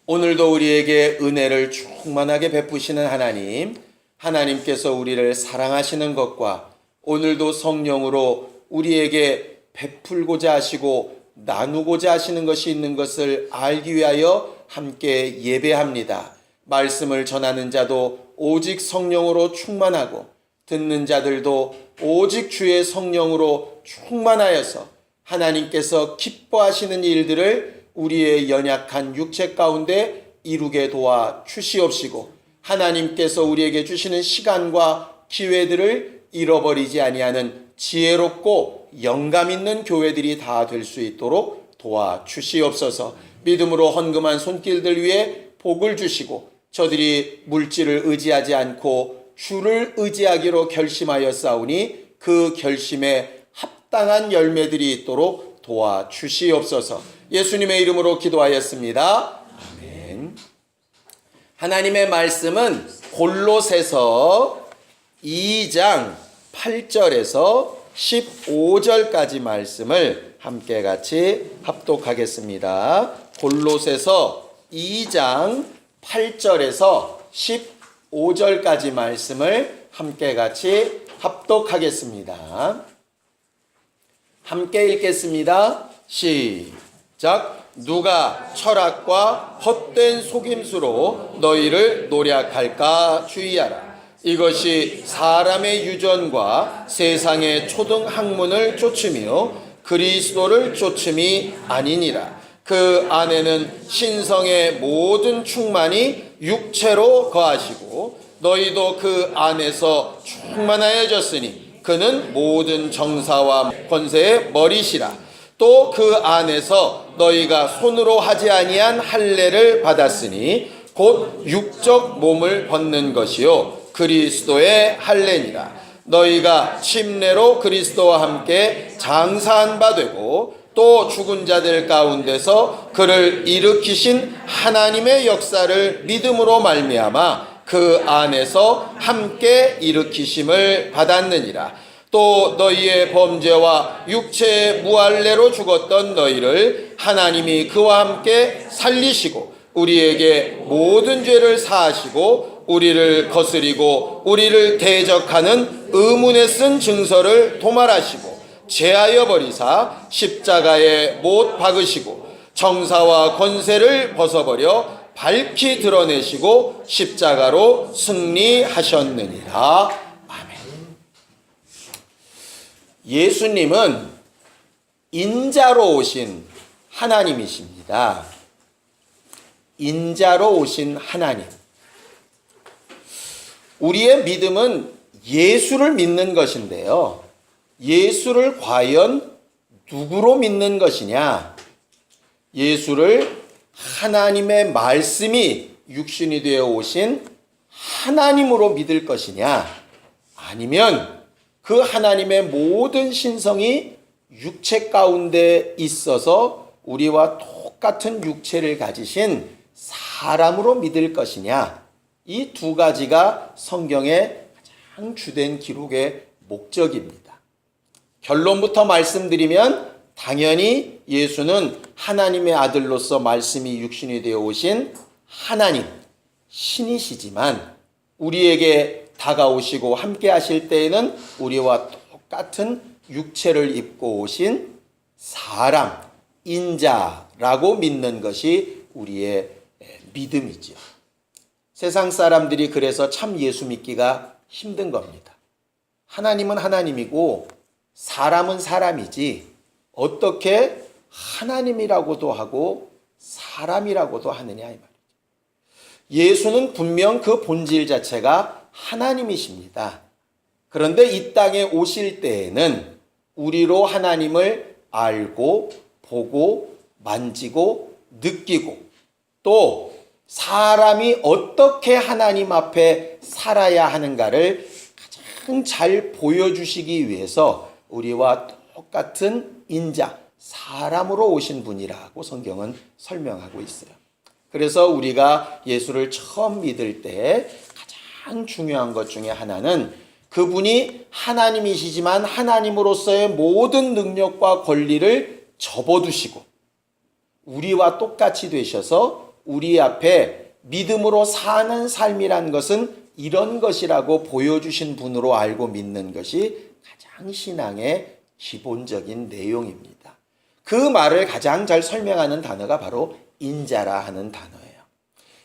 오늘도 우리에게 은혜를 충만하게 베푸시는 하나님, 하나님께서 우리를 사랑하시는 것과 오늘도 성령으로 우리에게 베풀고자 하시고 나누고자 하시는 것이 있는 것을 알기 위하여 함께 예배합니다. 말씀을 전하는 자도 오직 성령으로 충만하고 듣는 자들도 오직 주의 성령으로 충만하여서 하나님께서 기뻐하시는 일들을 우리의 연약한 육체 가운데 이루게 도와 주시옵시고 하나님께서 우리에게 주시는 시간과 기회들을 잃어버리지 아니하는 지혜롭고 영감 있는 교회들이 다 될 수 있도록 도와 주시옵소서. 믿음으로 헌금한 손길들 위에 복을 주시고 저들이 물질을 의지하지 않고 주를 의지하기로 결심하여 싸우니 그 결심에 합당한 열매들이 있도록 도와 주시옵소서. 예수님의 이름으로 기도하였습니다. 아멘. 하나님의 말씀은 골로새서 2장 8절에서 15절까지 말씀을 함께 같이 합독하겠습니다. 골로새서 2장 8절에서 15절까지 말씀을 함께 같이 합독하겠습니다. 함께 읽겠습니다. 시작. 누가 철학과 헛된 속임수로 너희를 노략할까 주의하라. 이것이 사람의 유전과 세상의 초등 학문을 쫓으며 그리스도를 쫓음이 아니니라. 그 안에는 신성의 모든 충만이 육체로 거하시고 너희도 그 안에서 충만하여졌으니 그는 모든 정사와 권세의 머리시라. 또 그 안에서 너희가 손으로 하지 아니한 할례를 받았으니 곧 육적 몸을 벗는 것이요 그리스도의 할례니라. 너희가 침례로 그리스도와 함께 장사한 바 되고 또 죽은 자들 가운데서 그를 일으키신 하나님의 역사를 믿음으로 말미암아 그 안에서 함께 일으키심을 받았느니라. 또 너희의 범죄와 육체의 무할례로 죽었던 너희를 하나님이 그와 함께 살리시고 우리에게 모든 죄를 사하시고 우리를 거스리고 우리를 대적하는 의문에 쓴 증서를 도말하시고 제하여 버리사 십자가에 못 박으시고 정사와 권세를 벗어버려 밝히 드러내시고 십자가로 승리하셨느니라. 예수님은 인자로 오신 하나님이십니다. 인자로 오신 하나님. 우리의 믿음은 예수를 믿는 것인데요. 예수를 과연 누구로 믿는 것이냐? 예수를 하나님의 말씀이 육신이 되어 오신 하나님으로 믿을 것이냐? 아니면 그 하나님의 모든 신성이 육체 가운데 있어서 우리와 똑같은 육체를 가지신 사람으로 믿을 것이냐. 이 두 가지가 성경의 가장 주된 기록의 목적입니다. 결론부터 말씀드리면 당연히 예수는 하나님의 아들로서 말씀이 육신이 되어 오신 하나님, 신이시지만 우리에게 다가오시고 함께 하실 때에는 우리와 똑같은 육체를 입고 오신 사람, 인자라고 믿는 것이 우리의 믿음이죠. 세상 사람들이 그래서 참 예수 믿기가 힘든 겁니다. 하나님은 하나님이고 사람은 사람이지 어떻게 하나님이라고도 하고 사람이라고도 하느냐 이 말이죠. 예수는 분명 그 본질 자체가 하나님이십니다. 그런데 이 땅에 오실 때에는 우리로 하나님을 알고 보고 만지고 느끼고 또 사람이 어떻게 하나님 앞에 살아야 하는가를 가장 잘 보여주시기 위해서 우리와 똑같은 인자, 사람으로 오신 분이라고 성경은 설명하고 있어요. 그래서 우리가 예수를 처음 믿을 때 가장 중요한 것 중에 하나는 그분이 하나님이시지만 하나님으로서의 모든 능력과 권리를 접어두시고 우리와 똑같이 되셔서 우리 앞에 믿음으로 사는 삶이란 것은 이런 것이라고 보여주신 분으로 알고 믿는 것이 가장 신앙의 기본적인 내용입니다. 그 말을 가장 잘 설명하는 단어가 바로 인자라 하는 단어예요.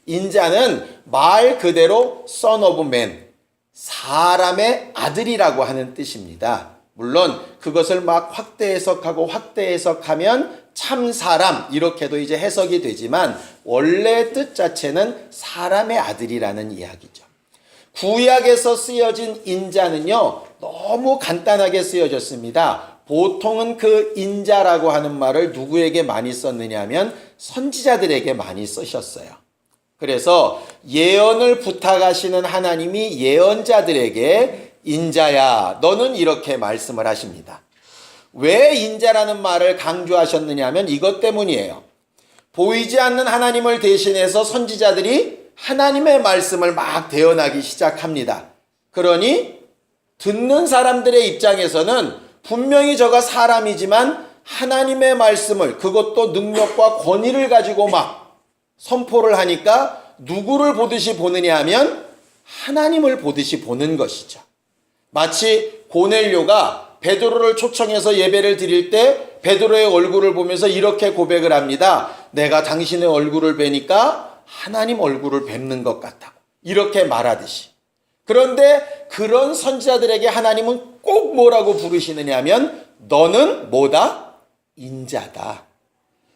인자는 말 그대로 son of man, 사람의 아들이라고 하는 뜻입니다. 물론 그것을 막 확대 해석하면 참 사람 이렇게도 이제 해석이 되지만 원래 뜻 자체는 사람의 아들이라는 이야기죠. 구약에서 쓰여진 인자는요, 너무 간단하게 쓰여졌습니다. 보통은 그 인자라고 하는 말을 누구에게 많이 썼느냐 하면 선지자들에게 많이 쓰셨어요. 그래서 예언을 부탁하시는 하나님이 예언자들에게 인자야, 너는 이렇게 말씀을 하십니다. 왜 인자라는 말을 강조하셨느냐 하면 이것 때문이에요. 보이지 않는 하나님을 대신해서 선지자들이 하나님의 말씀을 막 대언하기 시작합니다. 그러니 듣는 사람들의 입장에서는 분명히 저가 사람이지만 하나님의 말씀을, 그것도 능력과 권위를 가지고 막 선포를 하니까 누구를 보듯이 보느냐 하면 하나님을 보듯이 보는 것이죠. 마치 고넬료가 베드로를 초청해서 예배를 드릴 때 베드로의 얼굴을 보면서 이렇게 고백을 합니다. 내가 당신의 얼굴을 뵈니까 하나님 얼굴을 뵙는 것 같다고, 이렇게 말하듯이. 그런데 그런 선지자들에게 하나님은 꼭 뭐라고 부르시느냐 하면 너는 뭐다? 인자다.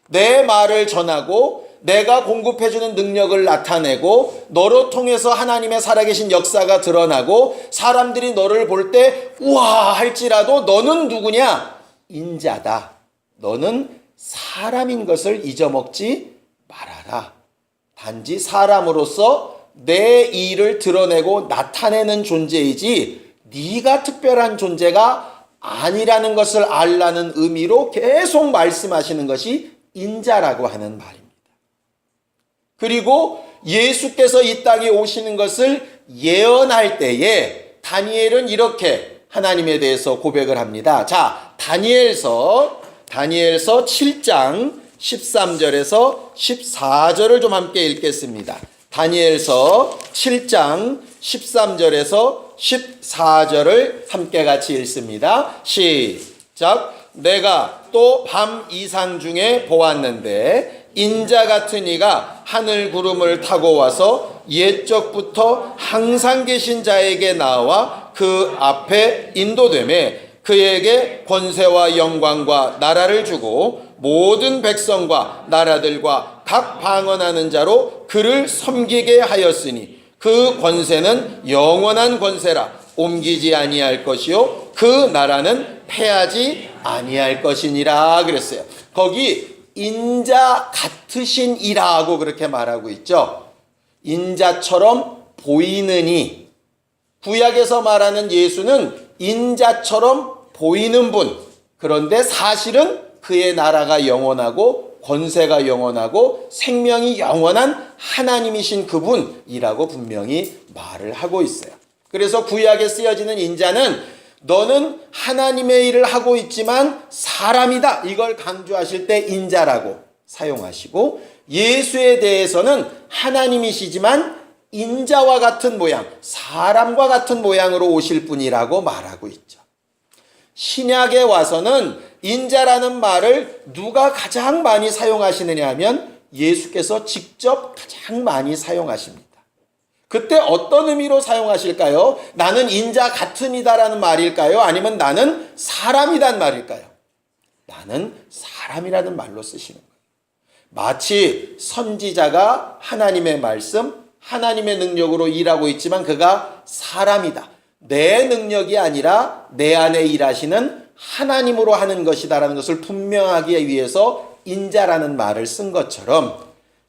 내 말을 전하고 내가 공급해주는 능력을 나타내고 너로 통해서 하나님의 살아계신 역사가 드러나고 사람들이 너를 볼 때 우와 할지라도 너는 누구냐? 인자다. 너는 사람인 것을 잊어먹지 말아라. 단지 사람으로서 내 일을 드러내고 나타내는 존재이지 네가 특별한 존재가 아니라는 것을 알라는 의미로 계속 말씀하시는 것이 인자라고 하는 말입니다. 그리고 예수께서 이 땅에 오시는 것을 예언할 때에 다니엘은 이렇게 하나님에 대해서 고백을 합니다. 자, 다니엘서 7장 13절에서 14절을 좀 함께 읽겠습니다. 다니엘서 7장 13절에서 14절을 함께 같이 읽습니다. 시작. 내가 또 밤 이상 중에 보았는데 인자 같은 이가 하늘 구름을 타고 와서 옛적부터 항상 계신 자에게 나와 그 앞에 인도되매 그에게 권세와 영광과 나라를 주고 모든 백성과 나라들과 각 방언하는 자로 그를 섬기게 하였으니 그 권세는 영원한 권세라 옮기지 아니할 것이요 그 나라는 패하지 아니할 것이니라 그랬어요. 거기 인자 같으신 이라고 그렇게 말하고 있죠. 인자처럼 보이느니, 구약에서 말하는 예수는 인자처럼 보이는 분, 그런데 사실은 그의 나라가 영원하고 권세가 영원하고 생명이 영원한 하나님이신 그분이라고 분명히 말을 하고 있어요. 그래서 구약에 쓰여지는 인자는 너는 하나님의 일을 하고 있지만 사람이다, 이걸 강조하실 때 인자라고 사용하시고, 예수에 대해서는 하나님이시지만 인자와 같은 모양, 사람과 같은 모양으로 오실 분이라고 말하고 있죠. 신약에 와서는 인자라는 말을 누가 가장 많이 사용하시느냐 하면 예수께서 직접 가장 많이 사용하십니다. 그때 어떤 의미로 사용하실까요? 나는 인자 같은 이다라는 말일까요? 아니면 나는 사람이란 말일까요? 나는 사람이라는 말로 쓰시는 거예요. 마치 선지자가 하나님의 말씀, 하나님의 능력으로 일하고 있지만 그가 사람이다. 내 능력이 아니라 내 안에 일하시는 하나님으로 하는 것이다라는 것을 분명하기 위해서 인자라는 말을 쓴 것처럼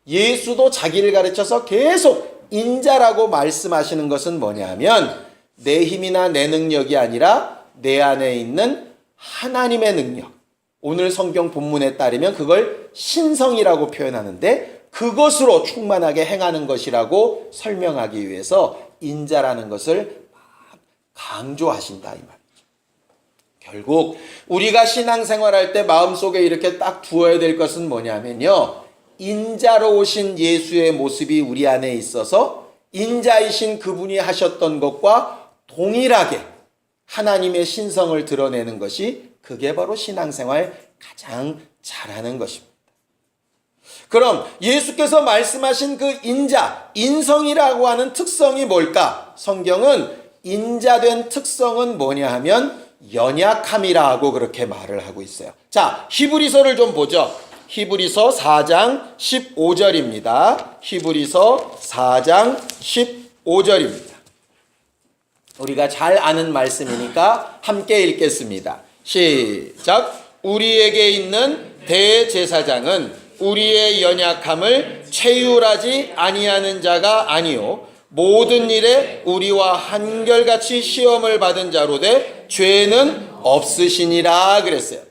예수도 자기를 가르쳐서 계속 인자라고 말씀하시는 것은 뭐냐면 내 힘이나 내 능력이 아니라 내 안에 있는 하나님의 능력. 오늘 성경 본문에 따르면 그걸 신성이라고 표현하는데 그것으로 충만하게 행하는 것이라고 설명하기 위해서 인자라는 것을 강조하신다 이 말이죠. 결국 우리가 신앙생활할 때 마음속에 이렇게 딱 두어야 될 것은 뭐냐면요, 인자로 오신 예수의 모습이 우리 안에 있어서 인자이신 그분이 하셨던 것과 동일하게 하나님의 신성을 드러내는 것이, 그게 바로 신앙생활 가장 잘하는 것입니다. 그럼 예수께서 말씀하신 그 인자, 인성이라고 하는 특성이 뭘까? 성경은 인자된 특성은 뭐냐 하면 연약함이라고 그렇게 말을 하고 있어요. 자, 히브리서를 좀 보죠. 히브리서 4장 15절입니다. 히브리서 4장 15절입니다. 우리가 잘 아는 말씀이니까 함께 읽겠습니다. 시작. 우리에게 있는 대제사장은 우리의 연약함을 체휼하지 아니하는 자가 아니요 모든 일에 우리와 한결같이 시험을 받은 자로되 죄는 없으시니라 그랬어요.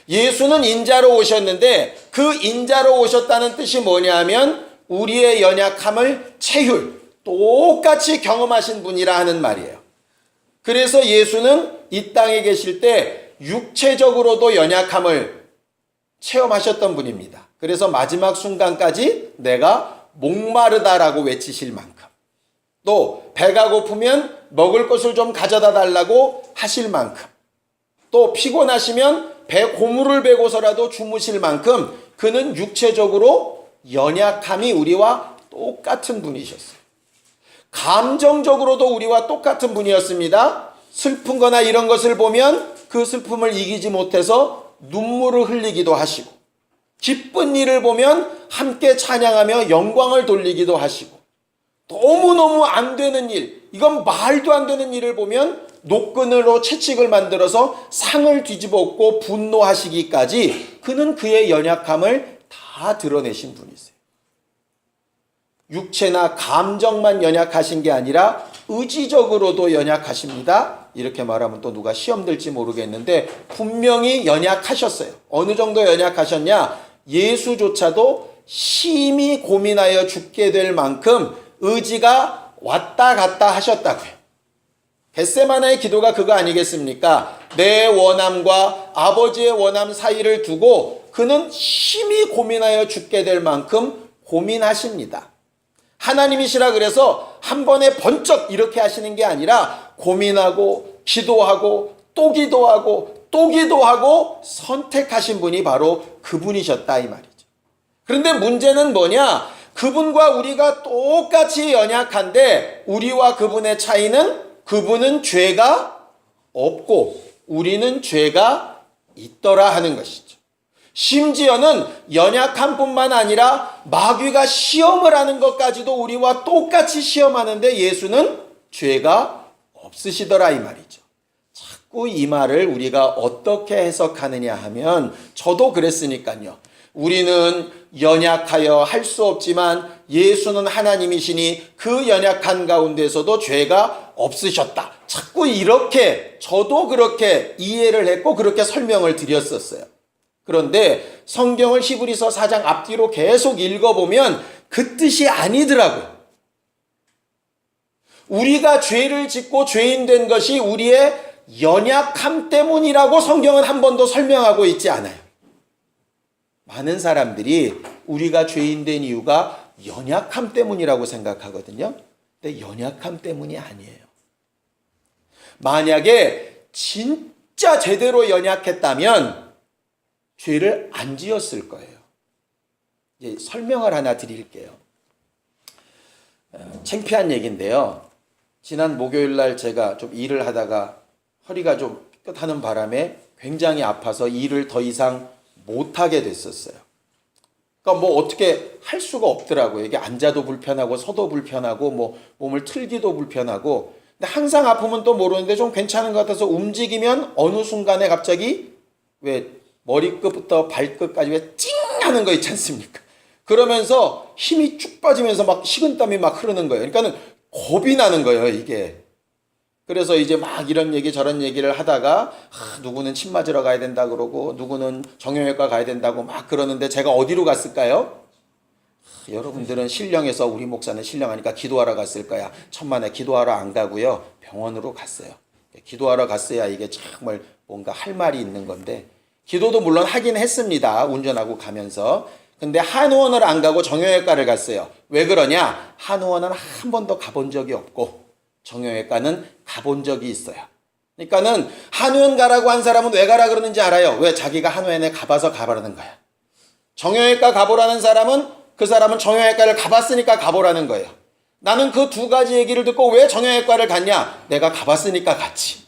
예수는 인자로 오셨는데 그 인자로 오셨다는 뜻이 뭐냐면 우리의 연약함을 체휼, 똑같이 경험하신 분이라 하는 말이에요. 그래서 예수는 이 땅에 계실 때 육체적으로도 연약함을 체험하셨던 분입니다. 그래서 마지막 순간까지 내가 목마르다라고 외치실 만큼, 또 배가 고프면 먹을 것을 좀 가져다 달라고 하실 만큼, 또 피곤하시면 배 고무를 베고서라도 주무실 만큼 그는 육체적으로 연약함이 우리와 똑같은 분이셨어요. 감정적으로도 우리와 똑같은 분이었습니다. 슬픈 거나 이런 것을 보면 그 슬픔을 이기지 못해서 눈물을 흘리기도 하시고, 기쁜 일을 보면 함께 찬양하며 영광을 돌리기도 하시고, 너무너무 안 되는 일, 이건 말도 안 되는 일을 보면 노끈으로 채찍을 만들어서 상을 뒤집어 엎고 분노하시기까지 그는 그의 연약함을 다 드러내신 분이세요. 육체나 감정만 연약하신 게 아니라 의지적으로도 연약하십니다. 이렇게 말하면 또 누가 시험 들지 모르겠는데 분명히 연약하셨어요. 어느 정도 연약하셨냐? 예수조차도 심히 고민하여 죽게 될 만큼 의지가 왔다 갔다 하셨다고요. 겟세마네의 기도가 그거 아니겠습니까? 내 원함과 아버지의 원함 사이를 두고 그는 심히 고민하여 죽게 될 만큼 고민하십니다. 하나님이시라 그래서 한 번에 번쩍 이렇게 하시는 게 아니라 고민하고 기도하고 또 기도하고 또 기도하고 선택하신 분이 바로 그분이셨다 이 말이죠. 그런데 문제는 뭐냐? 그분과 우리가 똑같이 연약한데 우리와 그분의 차이는 그분은 죄가 없고 우리는 죄가 있더라 하는 것이죠. 심지어는 연약함뿐만 아니라 마귀가 시험을 하는 것까지도 우리와 똑같이 시험하는데 예수는 죄가 없으시더라 이 말이죠. 자꾸 이 말을 우리가 어떻게 해석하느냐 하면 저도 그랬으니까요. 우리는 연약하여 할 수 없지만 예수는 하나님이시니 그 연약한 가운데서도 죄가 없으셨다. 자꾸 이렇게 저도 그렇게 이해를 했고 그렇게 설명을 드렸었어요. 그런데 성경을 히브리서 4장 앞뒤로 계속 읽어보면 그 뜻이 아니더라고요. 우리가 죄를 짓고 죄인 된 것이 우리의 연약함 때문이라고 성경은 한 번도 설명하고 있지 않아요. 많은 사람들이 우리가 죄인 된 이유가 연약함 때문이라고 생각하거든요. 근데 연약함 때문이 아니에요. 만약에 진짜 제대로 연약했다면 죄를 안 지었을 거예요. 이제 설명을 하나 드릴게요. 창피한 얘기인데요. 지난 목요일 날 제가 좀 일을 하다가 허리가 좀 삐끗하는 바람에 굉장히 아파서 일을 더 이상 못하게 됐었어요. 그러니까 뭐 어떻게 할 수가 없더라고요. 이게 앉아도 불편하고 서도 불편하고 뭐 몸을 틀기도 불편하고. 근데 항상 아프면 또 모르는데 좀 괜찮은 것 같아서 움직이면 어느 순간에 갑자기 왜 머리끝부터 발끝까지 왜 찡 하는 거 있지 않습니까? 그러면서 힘이 쭉 빠지면서 막 식은땀이 막 흐르는 거예요. 그러니까는 겁이 나는 거예요, 이게. 그래서 이제 막 이런 얘기 저런 얘기를 하다가 누구는 침 맞으러 가야 된다 그러고 누구는 정형외과 가야 된다고 막 그러는데 제가 어디로 갔을까요? 여러분들은 신령해서 우리 목사는 신령하니까 기도하러 갔을 거야. 천만에 기도하러 안 가고요. 병원으로 갔어요. 기도하러 갔어야 이게 정말 뭔가 할 말이 있는 건데 기도도 물론 하긴 했습니다. 운전하고 가면서. 근데 한의원을 안 가고 정형외과를 갔어요. 왜 그러냐? 한의원은 한 번도 가본 적이 없고 정형외과는 가본 적이 있어요. 그러니까는 한의원 가라고 한 사람은 왜 가라 그러는지 알아요. 왜? 자기가 한의원에 가봐서 가보라는 거야. 정형외과 가보라는 사람은 그 사람은 정형외과를 가봤으니까 가보라는 거예요. 나는 그 두 가지 얘기를 듣고 왜 정형외과를 갔냐? 내가 가봤으니까 갔지.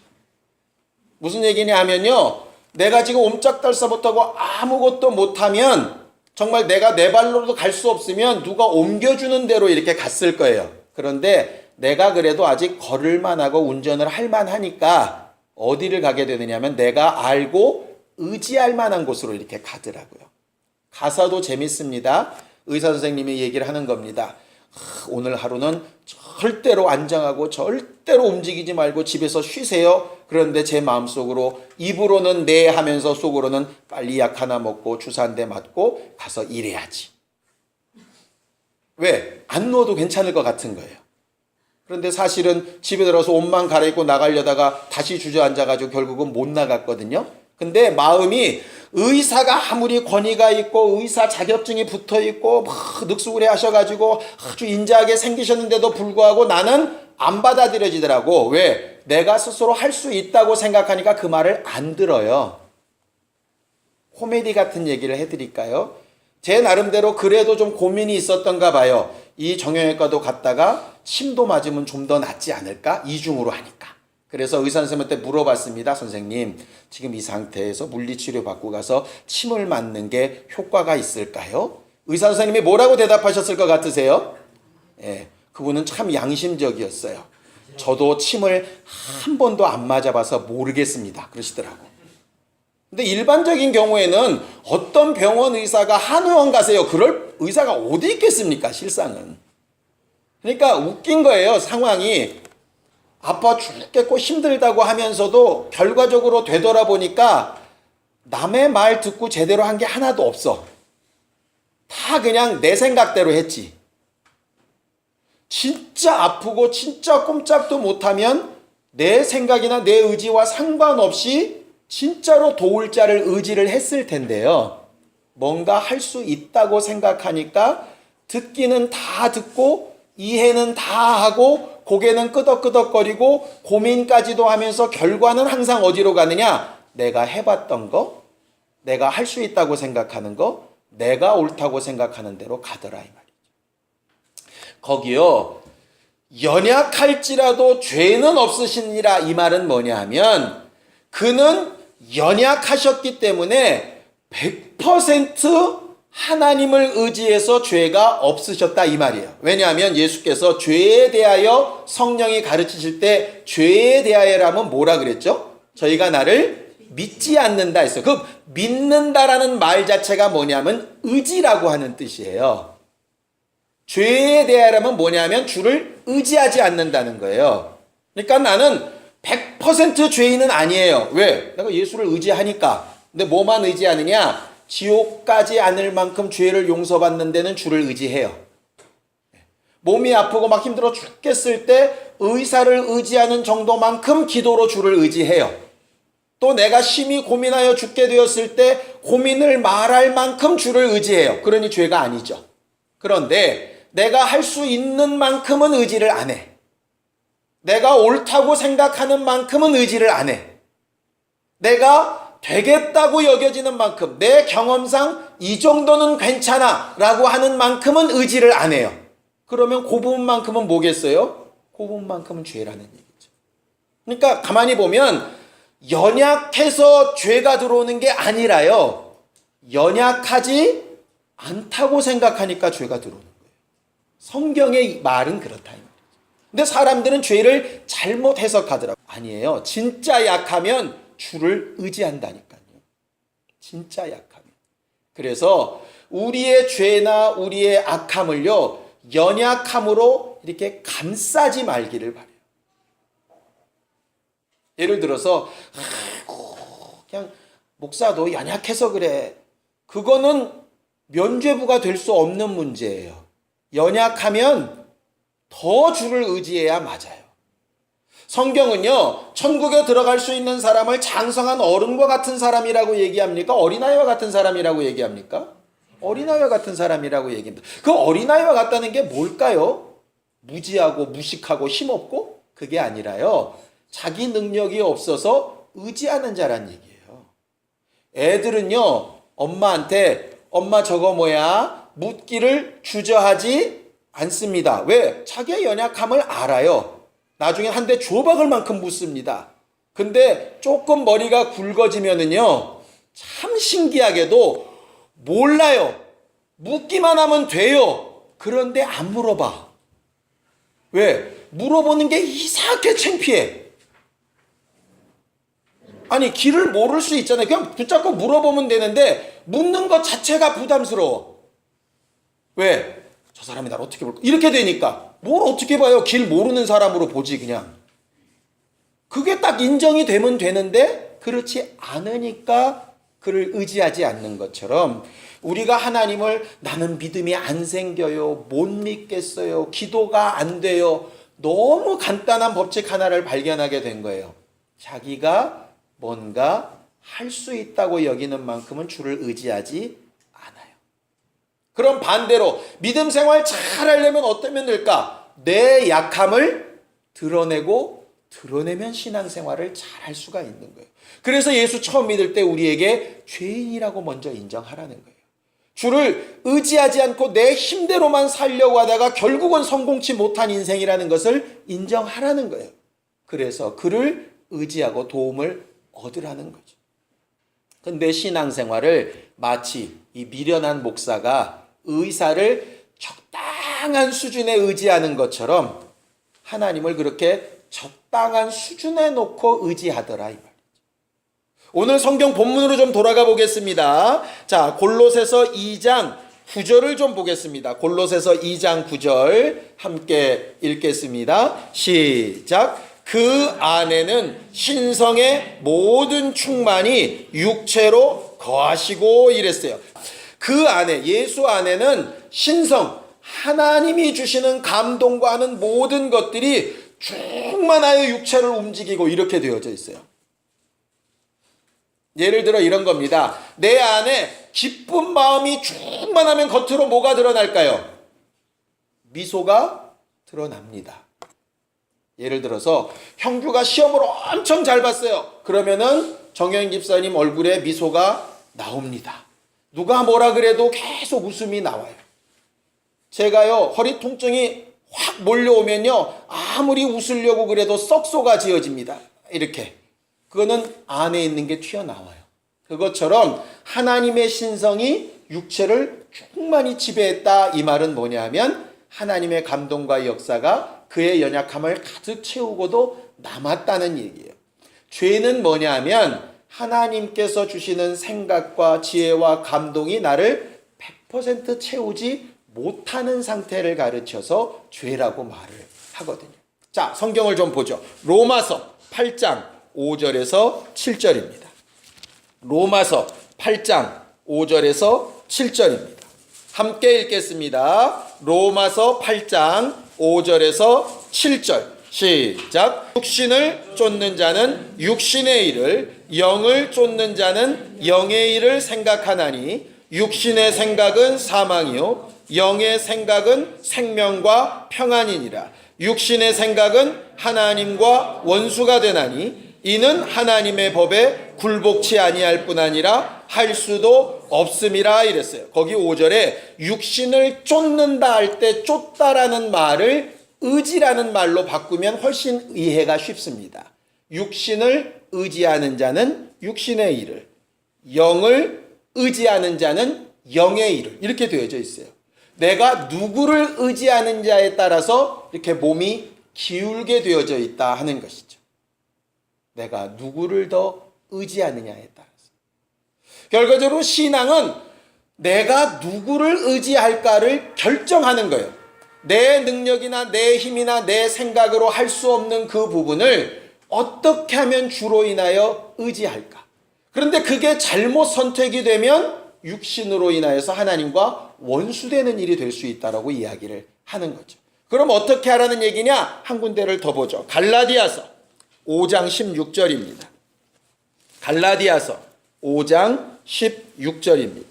무슨 얘기냐 하면요. 내가 지금 옴짝달싹 못하고 아무것도 못하면 정말 내가 내 발로도 갈 수 없으면 누가 옮겨주는 대로 이렇게 갔을 거예요. 그런데 내가 그래도 아직 걸을만 하고 운전을 할 만하니까 어디를 가게 되느냐면 내가 알고 의지할 만한 곳으로 이렇게 가더라고요. 가서도 재밌습니다. 의사 선생님이 얘기를 하는 겁니다. 오늘 하루는 절대로 안정하고 절대로 움직이지 말고 집에서 쉬세요. 그런데 제 마음속으로 입으로는 네 하면서 속으로는 빨리 약 하나 먹고 주사 한 대 맞고 가서 일해야지. 왜? 안 누워도 괜찮을 것 같은 거예요. 그런데 사실은 집에 들어서 옷만 갈아입고 나가려다가 다시 주저앉아가지고 결국은 못 나갔거든요. 근데 마음이 의사가 아무리 권위가 있고 의사 자격증이 붙어 있고 막 늑수구리 하셔가지고 아주 인자하게 생기셨는데도 불구하고 나는 안 받아들여지더라고. 왜? 내가 스스로 할 수 있다고 생각하니까 그 말을 안 들어요. 코미디 같은 얘기를 해드릴까요? 제 나름대로 그래도 좀 고민이 있었던가 봐요. 이 정형외과도 갔다가 침도 맞으면 좀 더 낫지 않을까? 이중으로 하니까. 그래서 의사 선생님한테 물어봤습니다. 선생님, 지금 이 상태에서 물리치료 받고 가서 침을 맞는 게 효과가 있을까요? 의사 선생님이 뭐라고 대답하셨을 것 같으세요? 예, 그분은 참 양심적이었어요. 저도 침을 한 번도 안 맞아봐서 모르겠습니다. 그러시더라고. 근데 일반적인 경우에는 어떤 병원 의사가 한의원 가세요. 그럴 의사가 어디 있겠습니까? 실상은. 그러니까 웃긴 거예요. 상황이. 아파 죽겠고 힘들다고 하면서도 결과적으로 되돌아보니까 남의 말 듣고 제대로 한 게 하나도 없어. 다 그냥 내 생각대로 했지. 진짜 아프고 진짜 꼼짝도 못하면 내 생각이나 내 의지와 상관없이 진짜로 도울 자를 의지를 했을 텐데요. 뭔가 할 수 있다고 생각하니까 듣기는 다 듣고 이해는 다 하고 고개는 끄덕끄덕거리고 고민까지도 하면서 결과는 항상 어디로 가느냐? 내가 해봤던 거, 내가 할 수 있다고 생각하는 거, 내가 옳다고 생각하는 대로 가더라 이 말이죠. 거기요. 연약할지라도 죄는 없으시니라 이 말은 뭐냐 하면 그는 연약하셨기 때문에 100% 하나님을 의지해서 죄가 없으셨다 이 말이에요. 왜냐하면 예수께서 죄에 대하여 성령이 가르치실 때 죄에 대하여라면 뭐라 그랬죠? 저희가 나를 믿지 않는다 했어요. 그 믿는다라는 말 자체가 뭐냐면 의지라고 하는 뜻이에요. 죄에 대하여라면 뭐냐면 주를 의지하지 않는다는 거예요. 그러니까 나는 100% 죄인은 아니에요. 왜? 내가 예수를 의지하니까. 근데 뭐만 의지하느냐? 지옥 가지 않을 만큼 죄를 용서받는 데는 주를 의지해요. 몸이 아프고 막 힘들어 죽겠을 때 의사를 의지하는 정도만큼 기도로 주를 의지해요. 또 내가 심히 고민하여 죽게 되었을 때 고민을 말할 만큼 주를 의지해요. 그러니 죄가 아니죠. 그런데 내가 할 수 있는 만큼은 의지를 안 해. 내가 옳다고 생각하는 만큼은 의지를 안 해. 내가 되겠다고 여겨지는 만큼 내 경험상 이 정도는 괜찮아 라고 하는 만큼은 의지를 안 해요. 그러면 그 부분만큼은 뭐겠어요? 그 부분만큼은 죄라는 얘기죠. 그러니까 가만히 보면 연약해서 죄가 들어오는 게 아니라요. 연약하지 않다고 생각하니까 죄가 들어오는 거예요. 성경의 말은 그렇다 이 말이죠. 근데 사람들은 죄를 잘못 해석하더라고요. 아니에요. 진짜 약하면 주를 의지한다니까요. 진짜 약하면. 그래서 우리의 죄나 우리의 악함을요. 연약함으로 이렇게 감싸지 말기를 바라요. 예를 들어서 그냥 목사도 연약해서 그래. 그거는 면죄부가 될 수 없는 문제예요. 연약하면 더 주를 의지해야 맞아요. 성경은요, 천국에 들어갈 수 있는 사람을 장성한 어른과 같은 사람이라고 얘기합니까? 어린아이와 같은 사람이라고 얘기합니까? 어린아이와 같은 사람이라고 얘기합니다. 그 어린아이와 같다는 게 뭘까요? 무지하고 무식하고 힘없고? 그게 아니라요, 자기 능력이 없어서 의지하는 자란 얘기예요. 애들은요, 엄마한테 엄마 저거 뭐야? 묻기를 주저하지 않습니다. 왜? 자기의 연약함을 알아요. 나중에 한 대 줘박을 만큼 묻습니다. 근데 조금 머리가 굵어지면은요, 참 신기하게도 몰라요. 묻기만 하면 돼요. 그런데 안 물어봐. 왜? 물어보는 게 이상하게 창피해. 아니, 길을 모를 수 있잖아요. 그냥 붙잡고 물어보면 되는데 묻는 것 자체가 부담스러워. 왜? 저 사람이 나를 어떻게 볼까? 이렇게 되니까 뭘 어떻게 봐요? 길 모르는 사람으로 보지 그냥. 그게 딱 인정이 되면 되는데 그렇지 않으니까 그를 의지하지 않는 것처럼, 우리가 하나님을 나는 믿음이 안 생겨요, 못 믿겠어요, 기도가 안 돼요, 너무 간단한 법칙 하나를 발견하게 된 거예요. 자기가 뭔가 할 수 있다고 여기는 만큼은 주를 의지하지 않아요. 그럼 반대로 믿음 생활 잘 하려면 어떠면 될까? 내 약함을 드러내면 신앙생활을 잘 할 수가 있는 거예요. 그래서 예수 처음 믿을 때 우리에게 죄인이라고 먼저 인정하라는 거예요. 주를 의지하지 않고 내 힘대로만 살려고 하다가 결국은 성공치 못한 인생이라는 것을 인정하라는 거예요. 그래서 그를 의지하고 도움을 얻으라는 거죠. 근데 신앙생활을 마치 이 미련한 목사가 의사를 적당한 수준에 의지하는 것처럼 하나님을 그렇게 적당한 수준에 놓고 의지하더라 이 말이죠. 오늘 성경 본문으로 좀 돌아가 보겠습니다. 자, 골로새서 2장 9절을 좀 보겠습니다. 골로새서 2장 9절 함께 읽겠습니다. 시작. 그 안에는 신성의 모든 충만이 육체로 거하시고 이랬어요. 그 안에, 예수 안에는 신성, 하나님이 주시는 감동과 하는 모든 것들이 충만하여 육체를 움직이고 이렇게 되어져 있어요. 예를 들어 이런 겁니다. 내 안에 기쁜 마음이 충만하면 겉으로 뭐가 드러날까요? 미소가 드러납니다. 예를 들어서 형규가 시험을 엄청 잘 봤어요. 그러면은 정여인 집사님 얼굴에 미소가 나옵니다. 누가 뭐라 그래도 계속 웃음이 나와요. 제가요, 허리 통증이 확 몰려오면요, 아무리 웃으려고 그래도 썩소가 지어집니다. 이렇게. 그거는 안에 있는 게 튀어나와요. 그것처럼 하나님의 신성이 육체를 충만히 지배했다. 이 말은 뭐냐면 하나님의 감동과 역사가 그의 연약함을 가득 채우고도 남았다는 얘기예요. 죄는 뭐냐면 하나님께서 주시는 생각과 지혜와 감동이 나를 100% 채우지 못하는 상태를 가르쳐서 죄라고 말을 하거든요. 자, 성경을 좀 보죠. 로마서 8장 5절에서 7절입니다. 로마서 8장 5절에서 7절입니다. 함께 읽겠습니다. 로마서 8장 5절에서 7절 시작. 육신을 쫓는 자는 육신의 일을, 영을 쫓는 자는 영의 일을 생각하나니 육신의 생각은 사망이요 영의 생각은 생명과 평안이니라. 육신의 생각은 하나님과 원수가 되나니 이는 하나님의 법에 굴복치 아니할 뿐 아니라 할 수도 없음이라 이랬어요. 거기 5절에 육신을 쫓는다 할 때 쫓다라는 말을 의지라는 말로 바꾸면 훨씬 이해가 쉽습니다. 육신을 의지하는 자는 육신의 일을, 영을 의지하는 자는 영의 일을, 이렇게 되어져 있어요. 내가 누구를 의지하는 자에 따라서 이렇게 몸이 기울게 되어져 있다 하는 것이죠. 내가 누구를 더 의지하느냐에 따라서. 결과적으로 신앙은 내가 누구를 의지할까를 결정하는 거예요. 내 능력이나 내 힘이나 내 생각으로 할 수 없는 그 부분을 어떻게 하면 주로 인하여 의지할까? 그런데 그게 잘못 선택이 되면 육신으로 인하여서 하나님과 원수되는 일이 될 수 있다라고 이야기를 하는 거죠. 그럼 어떻게 하라는 얘기냐? 한 군데를 더 보죠. 갈라디아서 5장 16절입니다. 갈라디아서 5장 16절입니다.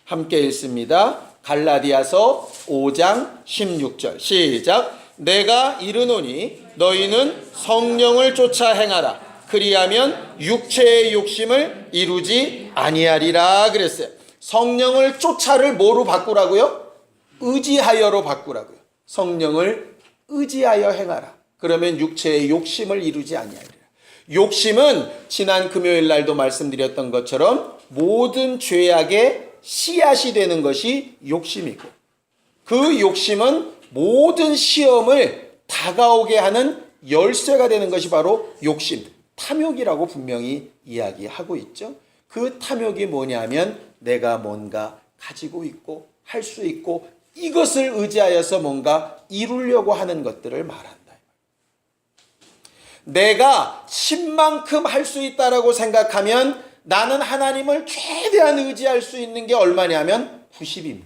함께 읽습니다. 갈라디아서 5장 16절 시작. 내가 이르노니 너희는 성령을 쫓아 행하라. 그리하면 육체의 욕심을 이루지 아니하리라 그랬어요. 성령을 쫓아를 뭐로 바꾸라고요? 의지하여로 바꾸라고요. 성령을 의지하여 행하라. 그러면 육체의 욕심을 이루지 아니하리라. 욕심은 지난 금요일 날도 말씀드렸던 것처럼 모든 죄악의 씨앗이 되는 것이 욕심이고, 그 욕심은 모든 시험을 다가오게 하는 열쇠가 되는 것이 바로 욕심, 탐욕이라고 분명히 이야기하고 있죠. 그 탐욕이 뭐냐면 내가 뭔가 가지고 있고 할 수 있고 이것을 의지하여서 뭔가 이루려고 하는 것들을 말한다. 내가 신만큼 할 수 있다라고 생각하면 나는 하나님을 최대한 의지할 수 있는 게 얼마냐면 90입니다.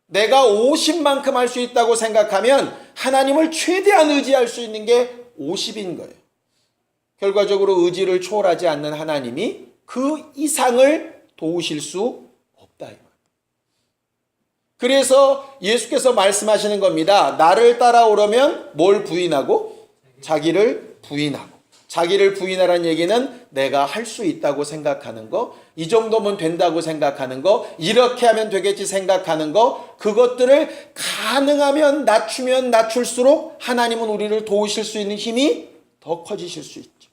내가 50만큼 할 수 있다고 생각하면 하나님을 최대한 의지할 수 있는 게 50인 거예요. 결과적으로 의지를 초월하지 않는 하나님이 그 이상을 도우실 수 없다. 그래서 예수께서 말씀하시는 겁니다. 나를 따라오려면 뭘 부인하고? 자기를 부인하고. 자기를 부인하라는 얘기는 내가 할 수 있다고 생각하는 거, 이 정도면 된다고 생각하는 거, 이렇게 하면 되겠지 생각하는 거, 그것들을 가능하면 낮추면 낮출수록 하나님은 우리를 도우실 수 있는 힘이 더 커지실 수 있죠.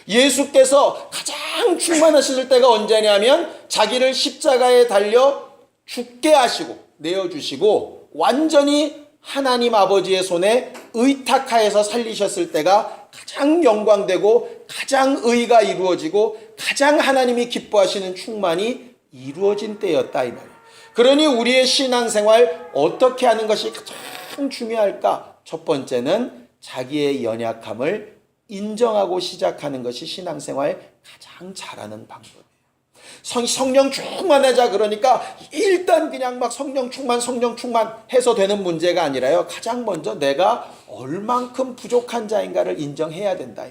예수께서 가장 충만하실 때가 언제냐면 자기를 십자가에 달려 죽게 하시고 내어주시고 완전히 하나님 아버지의 손에 의탁하여서 살리셨을 때가 가장 영광되고 가장 의가 이루어지고 가장 하나님이 기뻐하시는 충만이 이루어진 때였다 이 말이에요. 그러니 우리의 신앙생활 어떻게 하는 것이 가장 중요할까? 첫 번째는 자기의 연약함을 인정하고 시작하는 것이 신앙생활 가장 잘하는 방법이에요. 성령 충만하자 그러니까 일단 그냥 막 성령 충만 해서 되는 문제가 아니라요. 가장 먼저 내가 얼만큼 부족한 자인가를 인정해야 된다.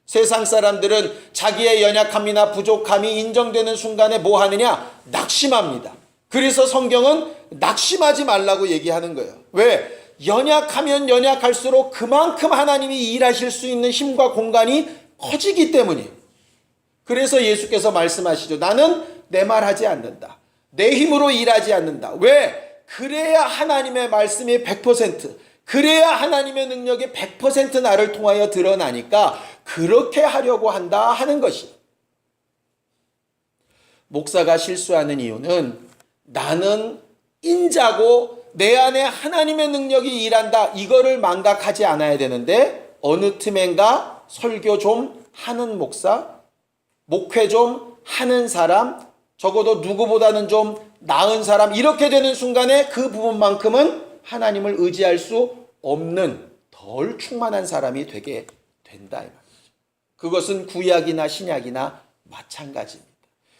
세상 사람들은 자기의 연약함이나 부족함이 인정되는 순간에 뭐 하느냐? 낙심합니다. 그래서 성경은 낙심하지 말라고 얘기하는 거예요. 왜? 연약하면 연약할수록 그만큼 하나님이 일하실 수 있는 힘과 공간이 커지기 때문이에요. 그래서 예수께서 말씀하시죠. 나는 내 말 하지 않는다. 내 힘으로 일하지 않는다. 왜? 그래야 하나님의 말씀이 100%, 그래야 하나님의 능력이 100% 나를 통하여 드러나니까 그렇게 하려고 한다 하는 것이. 목사가 실수하는 이유는 나는 인자고 내 안에 하나님의 능력이 일한다, 이거를 망각하지 않아야 되는데 어느 틈엔가 설교 좀 하는 목사, 목회 좀 하는 사람, 적어도 누구보다는 좀 나은 사람, 이렇게 되는 순간에 그 부분만큼은 하나님을 의지할 수 없는 덜 충만한 사람이 되게 된다 이 말이죠. 그것은 구약이나 신약이나 마찬가지입니다.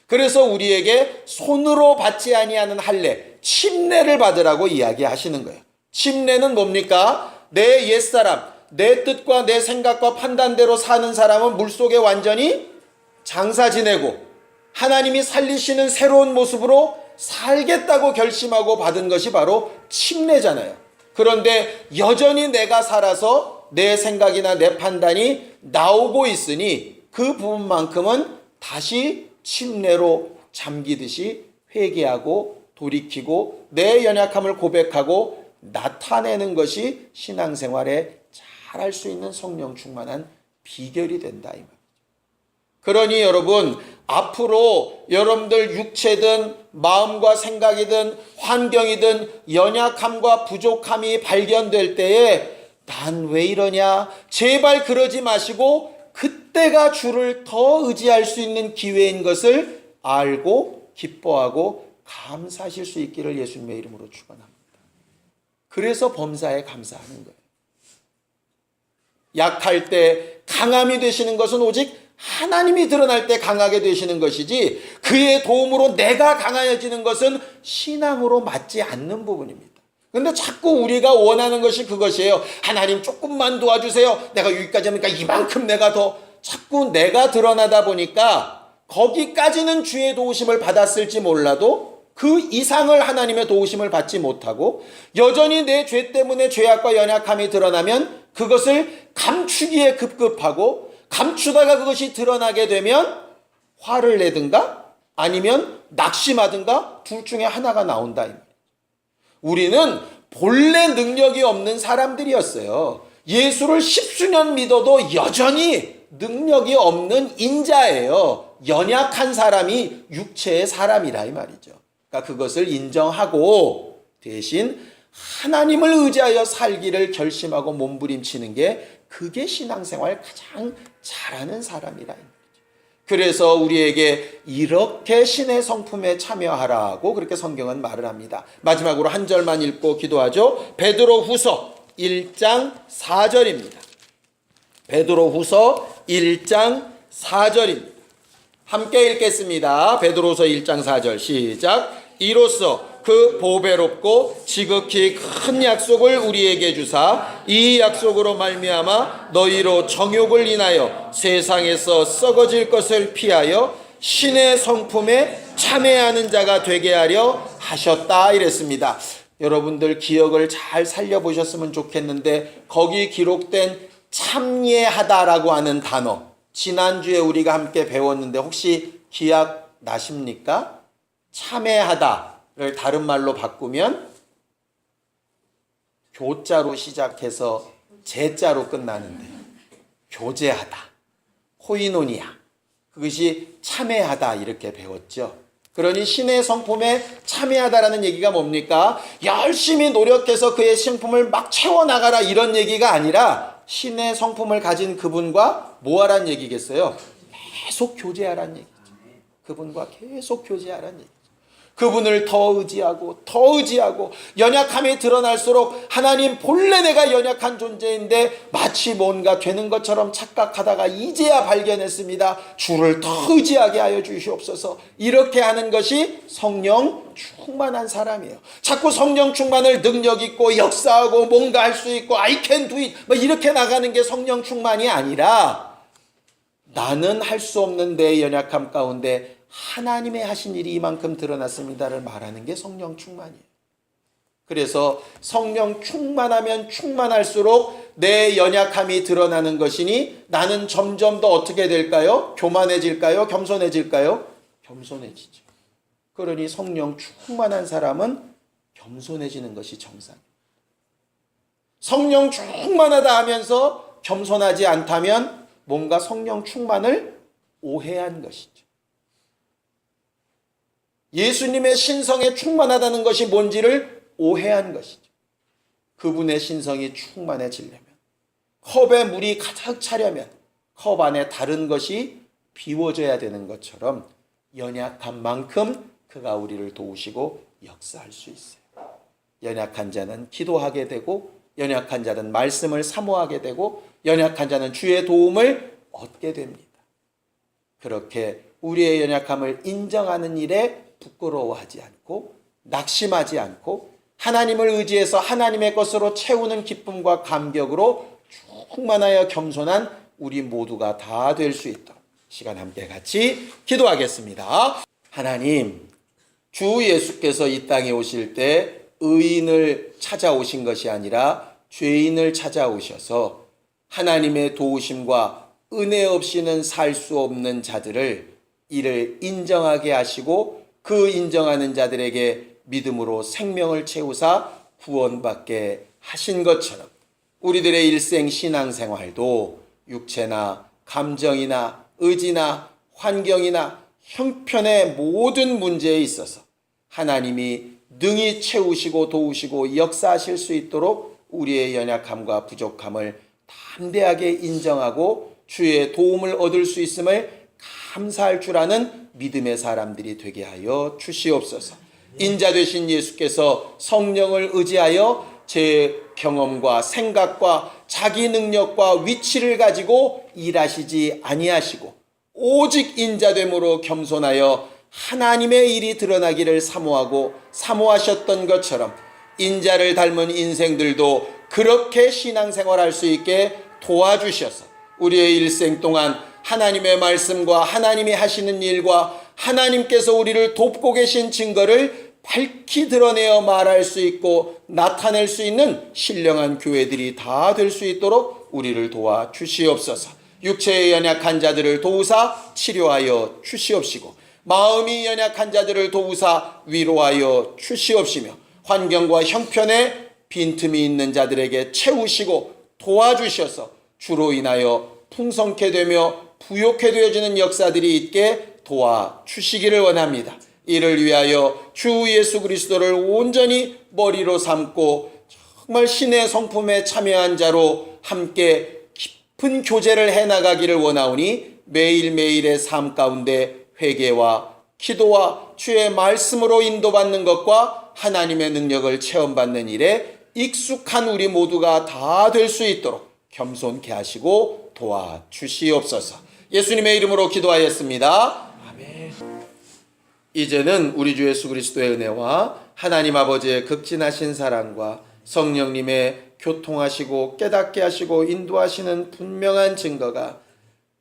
그래서 우리에게 손으로 받지 아니하는 할례, 침례를 받으라고 이야기하시는 거예요. 침례는 뭡니까? 내 옛사람, 내 뜻과 내 생각과 판단대로 사는 사람은 물속에 완전히 장사 지내고 하나님이 살리시는 새로운 모습으로 살겠다고 결심하고 받은 것이 바로 침례잖아요. 그런데 여전히 내가 살아서 내 생각이나 내 판단이 나오고 있으니 그 부분만큼은 다시 침례로 잠기듯이 회개하고 돌이키고 내 연약함을 고백하고 나타내는 것이 신앙생활에 잘할 수 있는 성령 충만한 비결이 된다 이 말이죠. 그러니 여러분, 앞으로 여러분들 육체든 마음과 생각이든 환경이든 연약함과 부족함이 발견될 때에 난 왜 이러냐? 제발 그러지 마시고 그때가 주를 더 의지할 수 있는 기회인 것을 알고 기뻐하고 감사하실 수 있기를 예수님의 이름으로 축원합니다. 그래서 범사에 감사하는 거예요. 약할 때 강함이 되시는 것은 오직 하나님이 드러날 때 강하게 되시는 것이지 그의 도움으로 내가 강해지는 것은 신앙으로 맞지 않는 부분입니다. 그런데 자꾸 우리가 원하는 것이 그것이에요. 하나님 조금만 도와주세요. 내가 여기까지 하니까 이만큼 내가 더, 자꾸 내가 드러나다 보니까 거기까지는 주의 도우심을 받았을지 몰라도 그 이상을 하나님의 도우심을 받지 못하고 여전히 내 죄 때문에 죄악과 연약함이 드러나면 그것을 감추기에 급급하고 감추다가 그것이 드러나게 되면 화를 내든가 아니면 낙심하든가 둘 중에 하나가 나온다. 우리는 본래 능력이 없는 사람들이었어요. 예수를 십수년 믿어도 여전히 능력이 없는 인자예요. 연약한 사람이 육체의 사람이라 이 말이죠. 그러니까 그것을 인정하고 대신 하나님을 의지하여 살기를 결심하고 몸부림치는 게 그게 신앙생활 가장 잘하는 사람이라. 그래서 우리에게 이렇게 신의 성품에 참여하라고 그렇게 성경은 말을 합니다. 마지막으로 한 절만 읽고 기도하죠. 베드로후서 1장 4절입니다. 베드로후서 1장 4절입니다. 함께 읽겠습니다. 베드로후서 1장 4절 시작. 이로써 그 보배롭고 지극히 큰 약속을 우리에게 주사 이 약속으로 말미암아 너희로 정욕을 인하여 세상에서 썩어질 것을 피하여 신의 성품에 참여하는 자가 되게 하려 하셨다 이랬습니다. 여러분들 기억을 잘 살려보셨으면 좋겠는데 거기 기록된 참예하다라고 하는 단어 지난주에 우리가 함께 배웠는데 혹시 기억 나십니까? 참회하다를 다른 말로 바꾸면 교자로 시작해서 제자로 끝나는데 교제하다, 코이노니아 그것이 참회하다 이렇게 배웠죠. 그러니 신의 성품에 참회하다라는 얘기가 뭡니까? 열심히 노력해서 그의 성품을 막 채워나가라 이런 얘기가 아니라 신의 성품을 가진 그분과 뭐하란 얘기겠어요? 계속 교제하란 얘기죠. 그분과 계속 교제하란 얘기죠. 그분을 더 의지하고 연약함이 드러날수록 하나님 본래 내가 연약한 존재인데 마치 뭔가 되는 것처럼 착각하다가 이제야 발견했습니다. 주를 더 의지하게 하여 주시옵소서. 이렇게 하는 것이 성령 충만한 사람이에요. 자꾸 성령 충만을 능력 있고 역사하고 뭔가 할 수 있고 I can do it 뭐 이렇게 나가는 게 성령 충만이 아니라 나는 할 수 없는 내 연약함 가운데 하나님의 하신 일이 이만큼 드러났습니다를 말하는 게 성령 충만이에요. 그래서 성령 충만하면 충만할수록 내 연약함이 드러나는 것이니 나는 점점 더 어떻게 될까요? 교만해질까요? 겸손해질까요? 겸손해지죠. 그러니 성령 충만한 사람은 겸손해지는 것이 정상이에요. 성령 충만하다 하면서 겸손하지 않다면 뭔가 성령 충만을 오해한 것이죠. 예수님의 신성에 충만하다는 것이 뭔지를 오해한 것이죠. 그분의 신성이 충만해지려면 컵에 물이 가득 차려면 컵 안에 다른 것이 비워져야 되는 것처럼 연약한 만큼 그가 우리를 도우시고 역사할 수 있어요. 연약한 자는 기도하게 되고 연약한 자는 말씀을 사모하게 되고 연약한 자는 주의 도움을 얻게 됩니다. 그렇게 우리의 연약함을 인정하는 일에 부끄러워하지 않고 낙심하지 않고 하나님을 의지해서 하나님의 것으로 채우는 기쁨과 감격으로 충만하여 겸손한 우리 모두가 다 될 수 있도록 시간 함께 같이 기도하겠습니다. 하나님, 주 예수께서 이 땅에 오실 때 의인을 찾아오신 것이 아니라 죄인을 찾아오셔서 하나님의 도우심과 은혜 없이는 살 수 없는 자들을 이를 인정하게 하시고 그 인정하는 자들에게 믿음으로 생명을 채우사 구원받게 하신 것처럼 우리들의 일생 신앙생활도 육체나 감정이나 의지나 환경이나 형편의 모든 문제에 있어서 하나님이 능히 채우시고 도우시고 역사하실 수 있도록 우리의 연약함과 부족함을 담대하게 인정하고 주의 도움을 얻을 수 있음을 감사할 줄 아는 믿음의 사람들이 되게 하여 주시옵소서. 인자 되신 예수께서 성령을 의지하여 제 경험과 생각과 자기 능력과 위치를 가지고 일하시지 아니하시고 오직 인자됨으로 겸손하여 하나님의 일이 드러나기를 사모하고 사모하셨던 것처럼 인자를 닮은 인생들도 그렇게 신앙생활할 수 있게 도와주셔서 우리의 일생 동안 하나님의 말씀과 하나님이 하시는 일과 하나님께서 우리를 돕고 계신 증거를 밝히 드러내어 말할 수 있고 나타낼 수 있는 신령한 교회들이 다 될 수 있도록 우리를 도와 주시옵소서. 육체의 연약한 자들을 도우사 치료하여 주시옵시고 마음이 연약한 자들을 도우사 위로하여 주시옵시며 환경과 형편에 빈틈이 있는 자들에게 채우시고 도와주셔서 주로 인하여 풍성케 되며 부욕케 되어지는 역사들이 있게 도와주시기를 원합니다. 이를 위하여 주 예수 그리스도를 온전히 머리로 삼고 정말 신의 성품에 참여한 자로 함께 깊은 교제를 해나가기를 원하오니 매일매일의 삶 가운데 회개와 기도와 주의 말씀으로 인도받는 것과 하나님의 능력을 체험받는 일에 익숙한 우리 모두가 다 될 수 있도록 겸손케 하시고 도와주시옵소서. 예수님의 이름으로 기도하였습니다. 아멘. 이제는 우리 주 예수 그리스도의 은혜와 하나님 아버지의 극진하신 사랑과 성령님의 교통하시고 깨닫게 하시고 인도하시는 분명한 증거가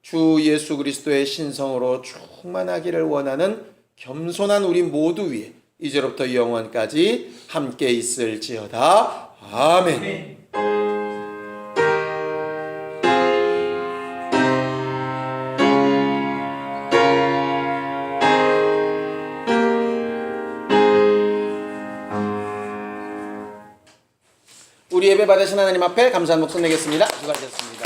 주 예수 그리스도의 신성으로 충만하기를 원하는 겸손한 우리 모두 위에 이제로부터 영원까지 함께 있을지어다. 아멘. 우리 예배 받으신 하나님 앞에 감사한 목소 내겠습니다. 수고하셨습니다.